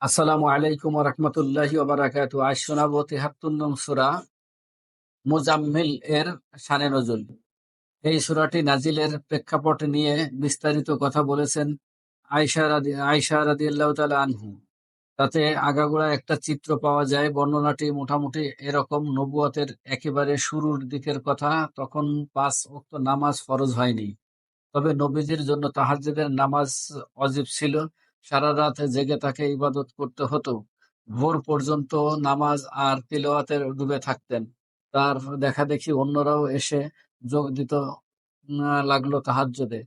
আসসালামু আলাইকুম রহমতুল্লাহি ওবারাকাতু। আজ শোনাবো ৭৩ নং সূরা মুজাম্মিল এর শানে নজুল। এই সূরাটি নাজিলের প্রেক্ষাপট নিয়ে বিস্তারিত কথা বলেছেন আয়েশা রাদিয়াল্লাহু তাআলা আনহু। তাতে আগাগোড়া একটা চিত্র পাওয়া যায়। বর্ণনাটি মোটামুটি এরকম: নবুয়তের একেবারে শুরুর দিকের কথা। তখন ৫ ওয়াক্ত নামাজ ফরজ হয়নি, তবে নবীজির জন্য তাহাজ্জুদের নামাজ ওয়াজিব ছিল। সারা রাত জেগে তাকে ইবাদত করতে হতো। ভোর পর্যন্ত নামাজ আর তিলাওয়াতে ডুবে থাকতেন। তার দেখাদেখি অন্যরাও এসে যোগ দিত লাগলো তাহাজ্জুদে।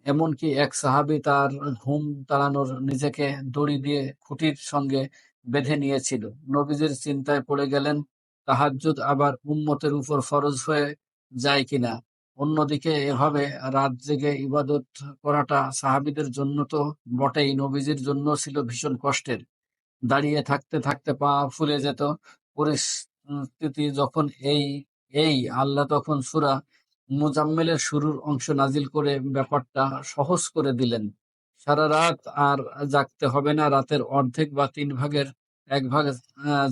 এমনকি এক সাহাবী তার ঘুম তাড়ানোর নিজেকে দড়ি দিয়ে খুঁটির সঙ্গে বেঁধে নিয়েছিল। নবীজির চিন্তায় পড়ে গেলেন, তাহাজ্জুদ আবার উম্মতের উপর ফরজ হয়ে যায় কিনা। অন্যদিকে এভাবে রাত জেগে ইবাদত করাটা সাহাবীদের জন্য তো বটেই, নবীজির জন্য ছিল ভীষণ কষ্টের। দাঁড়িয়ে থাকতে থাকতে পা ফুলে যেত। পরিস্থিতি যখন এই এই আল্লাহ তখন সূরা মুজাম্মিলের শুরুর অংশ নাজিল করে ব্যাপারটা সহজ করে দিলেন। সারা রাত আর জাগতে হবে না, রাতের অর্ধেক বা ৩ ভাগের ১ ভাগ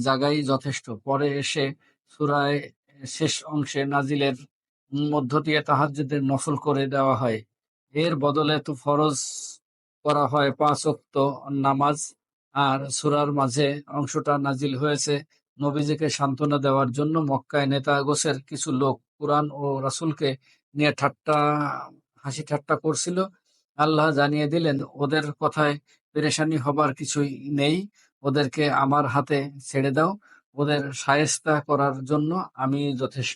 জাগাই যথেষ্ট। পরে এসে সূরায় শেষ অংশে নাজিলের মধ্য দিয়ে তাহাজ্জুদের নফল করে দেওয়া হয়। এর বদলে তো ফরজ করা হয় ৫ ওয়াক্ত নামাজ। আর সূরার মাঝে অংশটা নাজিল হয়েছে নবীজিকে সান্ত্বনা দেওয়ার জন্য। মক্কায় নেতা গোছের কিছু লোক কুরআন ও রাসূলকে নিয়ে হাসি ঠাট্টা করছিল। আল্লাহ জানিয়ে দিলেন, ওদের কথায় পেরেশানি হবার কিছুই নেই। ওদেরকে আমার হাতে ছেড়ে দাও। ওদের শায়েস্তা করার জন্য আমি যথেষ্ট।